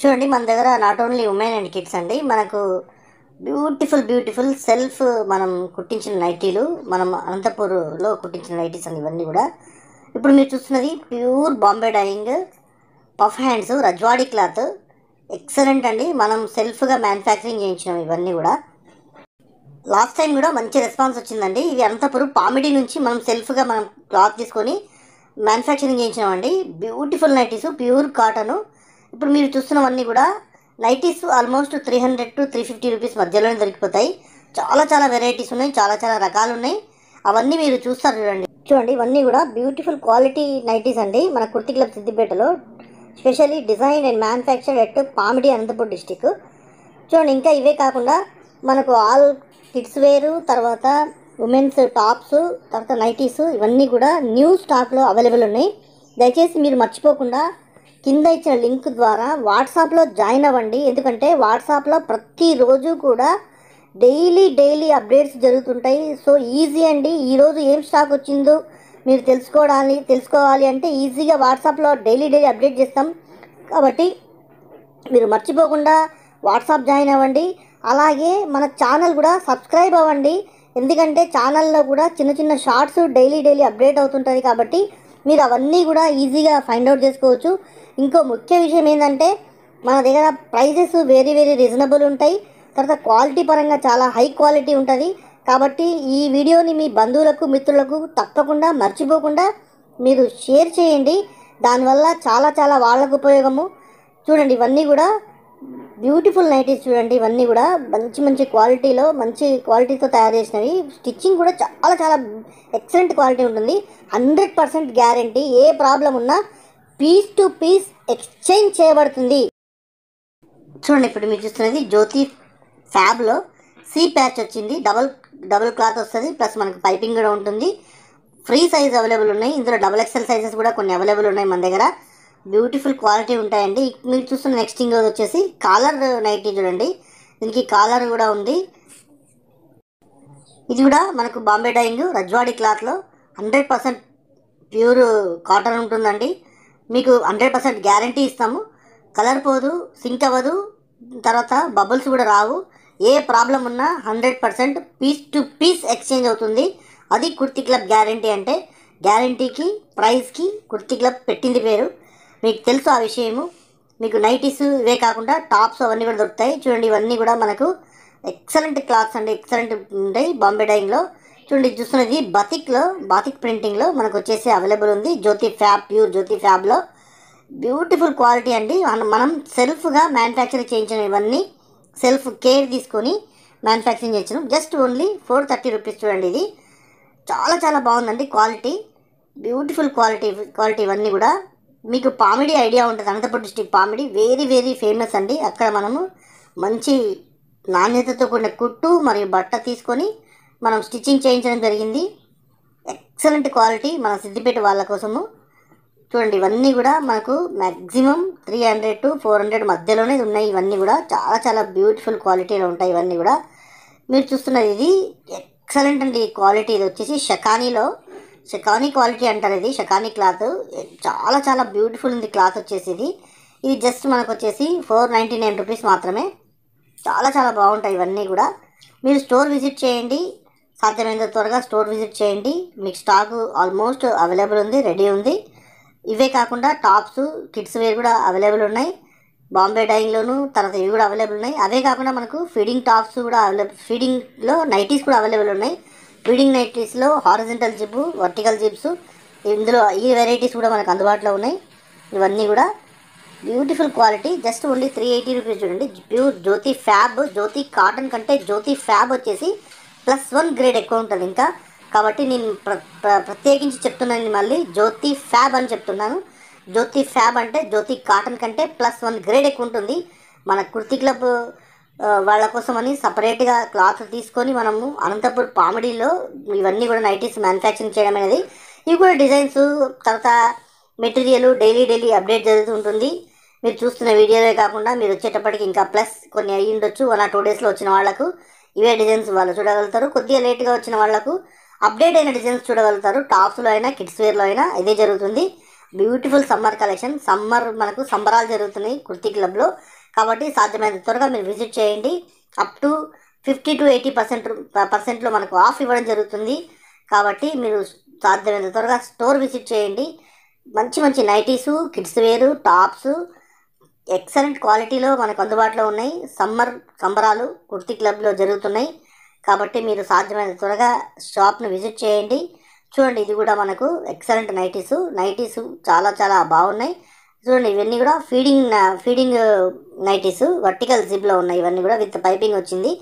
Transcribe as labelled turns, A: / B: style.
A: చూడండి మన దగ్గర not only women and kids అండి. మనకు బ్యూటిఫుల్ సెల్ఫ్ మనం కుట్టించిన నైటీలు, మనం అనంతపూర్లో కుట్టించిన నైటీస్ అండి ఇవన్నీ కూడా. ఇప్పుడు మీరు చూస్తున్నది pure Bombay dyeing puff hands Rajwadi cloth. Excellent అండి. మనం సెల్ఫ్గా మ్యానుఫ్యాక్చరింగ్ చేయించినాం ఇవన్నీ కూడా. లాస్ట్ టైం కూడా మంచి రెస్పాన్స్ వచ్చిందండి. ఇవి అనంతపురం పామిడి నుంచి మనం సెల్ఫ్గా మనం క్లాత్ తీసుకొని మ్యానుఫ్యాక్చరింగ్ చేయించినామండి. Beautiful nighties, pure cotton. ఇప్పుడు మీరు చూస్తున్నవన్నీ కూడా నైటీస్ ఆల్మోస్ట్ 300 to 350 రూపీస్ మధ్యలోనే దొరికిపోతాయి. చాలా వెరైటీస్ ఉన్నాయి, చాలా రకాలు ఉన్నాయి. అవన్నీ మీరు చూస్తారు చూడండి ఇవన్నీ కూడా బ్యూటిఫుల్ క్వాలిటీ నైటీస్ అండి. మన కుర్తి క్లబ్ సిద్దిపేటలో specially design and manufactured at Pamidi Anantapur district. చూడండి ఇంకా ఇవే కాకుండా మనకు ఆల్ కిడ్స్ వేరు, తర్వాత ఉమెన్స్ టాప్స్, తర్వాత నైటీస్ ఇవన్నీ కూడా న్యూ స్టాక్లో అవైలబుల్ ఉన్నాయి. దయచేసి మీరు మర్చిపోకుండా కింద ఇచ్చిన లింక్ ద్వారా వాట్సాప్లో జాయిన్ అవ్వండి. ఎందుకంటే వాట్సాప్లో ప్రతిరోజు కూడా డైలీ అప్డేట్స్ జరుగుతుంటాయి. సో ఈజీ అండి. ఈరోజు ఏం స్టాక్ వచ్చిందో మీరు తెలుసుకోవాలి అంటే ఈజీగా వాట్సాప్లో డైలీ అప్డేట్ చేస్తాం. కాబట్టి మీరు మర్చిపోకుండా వాట్సాప్ జాయిన్ అవ్వండి. అలాగే మన ఛానల్ కూడా సబ్స్క్రైబ్ అవ్వండి. ఎందుకంటే ఛానల్లో కూడా చిన్న షార్ట్స్ డైలీ అప్డేట్ అవుతుంటుంది. కాబట్టి మీరు అవన్నీ కూడా ఈజీగా ఫైండ్ అవుట్ చేసుకోవచ్చు. ఇంకో ముఖ్య విషయం ఏంటంటే మన దగ్గర ప్రైజెస్ వెరీ రీజనబుల్ ఉంటాయి. తర్వాత క్వాలిటీ పరంగా చాలా హై క్వాలిటీ ఉంటుంది. కాబట్టి ఈ వీడియోని మీ బంధువులకు, మిత్రులకు తప్పకుండా మర్చిపోకుండా మీరు షేర్ చేయండి. దానివల్ల చాలా వాళ్ళకు ఉపయోగము. చూడండి ఇవన్నీ కూడా బ్యూటిఫుల్ నైటీస్. చూడండి ఇవన్నీ కూడా మంచి క్వాలిటీతో తయారు చేసినవి. స్టిచ్చింగ్ కూడా చాలా ఎక్సలెంట్ క్వాలిటీ ఉంటుంది. 100% గ్యారంటీ. ఏ ప్రాబ్లం ఉన్నా పీస్ టు పీస్ ఎక్స్చేంజ్ చేయబడుతుంది. చూడండి ఇప్పుడు మీరు చూస్తున్నది జ్యోతి ఫ్యాబ్లో సి ప్యాచ్ వచ్చింది. డబుల్ క్లాత్ వస్తుంది, ప్లస్ మనకు పైపింగ్ కూడా ఉంటుంది. ఫ్రీ సైజ్ అవైలబుల్ ఉన్నాయి. ఇందులో XXL సైజెస్ కూడా కొన్ని అవైలబుల్ ఉన్నాయి మన దగ్గర. బ్యూటిఫుల్ క్వాలిటీ ఉంటాయండి. మీరు చూస్తున్న నెక్స్ట్ ఇంకోది వచ్చేసి కాలర్ నైటీ. చూడండి దీనికి కాలర్ కూడా ఉంది. ఇది కూడా మనకు బాంబే డైయింగ్ రజ్వాడీ క్లాత్లో 100% ప్యూర్ కాటన్ ఉంటుందండి. మీకు 100% గ్యారంటీ ఇస్తాము. కలర్ పోదు, సింక్ అవ్వదు, తర్వాత బబుల్స్ కూడా రావు. ఏ ప్రాబ్లం ఉన్నా 100% పీస్ టు పీస్ ఎక్స్చేంజ్ అవుతుంది. అది కుర్తి క్లబ్ గ్యారంటీ. అంటే గ్యారంటీకి, ప్రైస్కి కుర్తి క్లబ్ పెట్టింది పేరు. మీకు తెలుసు ఆ విషయము. మీకు నైటీస్ ఇవే కాకుండా టాప్స్ అవన్నీ కూడా దొరుకుతాయి. చూడండి ఇవన్నీ కూడా మనకు ఎక్సలెంట్ క్లాత్స్ అండి. ఎక్సలెంట్ ఉంటాయి బాంబే డైయింగ్లో. చూడండి చూస్తున్నది బాతిక్ ప్రింటింగ్లో మనకు వచ్చేసి అవైలబుల్ ఉంది. ప్యూర్ జ్యోతి ఫ్యాబ్లో బ్యూటిఫుల్ క్వాలిటీ అండి. మనం సెల్ఫ్గా మ్యానుఫ్యాక్చరింగ్ చేయించిన ఇవన్నీ సెల్ఫ్ కేర్ తీసుకొని మ్యానుఫ్యాక్చరింగ్ చేయించాం. Just only 430 rupees. చూడండి ఇది చాలా బాగుందండి క్వాలిటీ. బ్యూటిఫుల్ క్వాలిటీ ఇవన్నీ కూడా. మీకు పామిడి ఐడియా ఉంటుంది. Anantapuram district Pamidi very famous అండి. అక్కడ మనము మంచి నాణ్యతతో కూడిన కుట్టు మరియు బట్ట తీసుకొని మనం స్టిచ్చింగ్ చేయించడం జరిగింది. ఎక్సలెంట్ క్వాలిటీ మన సిద్దిపేట వాళ్ళ కోసము. చూడండి ఇవన్నీ కూడా మనకు మ్యాక్సిమం 300 to 400 మధ్యలోనే ఉన్నాయి. ఇవన్నీ కూడా చాలా బ్యూటిఫుల్ క్వాలిటీలో ఉంటాయి. ఇవన్నీ కూడా మీరు చూస్తున్నది ఇది ఎక్సలెంట్ అండి క్వాలిటీ. ఇది వచ్చేసి షకానీ క్వాలిటీ అంటారు. ఇది షకానీ క్లాత్. చాలా బ్యూటిఫుల్ ఉంది క్లాత్ వచ్చేసి. ఇది జస్ట్ మనకు వచ్చేసి 499 రూపీస్ మాత్రమే. చాలా బాగుంటాయి ఇవన్నీ కూడా. మీరు స్టోర్ విజిట్ చేయండి. సాధ్యమైనంత త్వరగా స్టోర్ విజిట్ చేయండి. మీకు స్టాక్ ఆల్మోస్ట్ అవైలబుల్ ఉంది, రెడీ ఉంది. ఇవే కాకుండా టాప్స్, కిడ్స్ వేర్ కూడా అవైలబుల్ ఉన్నాయి బాంబే డైయింగ్లోను. తర్వాత ఇవి కూడా అవైలబుల్ ఉన్నాయి. అవే కాకుండా మనకు ఫీడింగ్ టాప్స్ కూడా ఫీడింగ్లో నైటీస్ కూడా అవైలబుల్ ఉన్నాయి. ఫీడింగ్ నైటీస్లో హారిజంటల్ జిప్, వర్టికల్ జిప్స్, ఇందులో ఈ వెరైటీస్ కూడా మనకు అందుబాటులో ఉన్నాయి. ఇవన్నీ కూడా beautiful quality. Just only 380 rupees. చూడండి pure Jyoti fab. Jyoti cotton కంటే జ్యోతి ఫ్యాబ్ వచ్చేసి +1 గ్రేడ్ ఎక్కువ ఉంటుంది ఇంకా. కాబట్టి నేను ప్రత్యేకించి చెప్తున్నాను, మళ్ళీ జ్యోతి ఫ్యాబ్ అని చెప్తున్నాను. జ్యోతి ఫ్యాబ్ అంటే జ్యోతి కాటన్ కంటే +1 గ్రేడ్ ఎక్కువ ఉంటుంది. మన కుర్తి క్లబ్ వాళ్ళ కోసమని సపరేట్గా క్లాత్ తీసుకొని మనము అనంతపూర్ పామిడిలో ఇవన్నీ కూడా నైటీస్ మ్యానుఫ్యాక్చరింగ్ చేయడం అనేది. ఇవి కూడా డిజైన్స్, తర్వాత మెటీరియల్ డైలీ అప్డేట్ జరుగుతూ ఉంటుంది. మీరు చూస్తున్న వీడియోలే కాకుండా మీరు వచ్చేటప్పటికి ఇంకా ప్లస్ కొన్ని అయ్యి ఉండొచ్చు. 1 or 2 డేస్లో వచ్చిన వాళ్ళకు ఇవే డిజైన్స్ వాళ్ళు చూడగలుగుతారు. కొద్దిగా లేట్గా వచ్చిన వాళ్ళకు అప్డేట్ అయిన డిజైన్స్ చూడగలుగుతారు. టాప్స్లో అయినా, కిడ్స్ వేర్లో అయినా ఇదే జరుగుతుంది. Beautiful summer collection. సమ్మర్ మనకు సంబరాలు జరుగుతున్నాయి కుర్తీ క్లబ్లో, కాబట్టి సాధ్యమైనంత త్వరగా మీరు విజిట్ చేయండి. అప్ టు 50 to 80% మనకు ఆఫ్ ఇవ్వడం జరుగుతుంది. కాబట్టి మీరు సాధ్యమైనంత త్వరగా స్టోర్ విజిట్ చేయండి. మంచి మంచి నైటీసు, కిడ్స్ వేరు, టాప్స్ ఎక్సలెంట్ క్వాలిటీలో మనకు అందుబాటులో ఉన్నాయి. సమ్మర్ సంబరాలు కుర్తీ క్లబ్లో జరుగుతున్నాయి, కాబట్టి మీరు సాధ్యమైన త్వరగా షాప్ను విజిట్ చేయండి. చూడండి, ఇది కూడా మనకు ఎక్సలెంట్ నైటీసు చాలా చాలా బాగున్నాయి. చూడండి, ఇవన్నీ కూడా ఫీడింగ్ నైటీసు వర్టికల్ జిప్లో ఉన్నాయి. ఇవన్నీ కూడా విత్ పైపింగ్ వచ్చింది.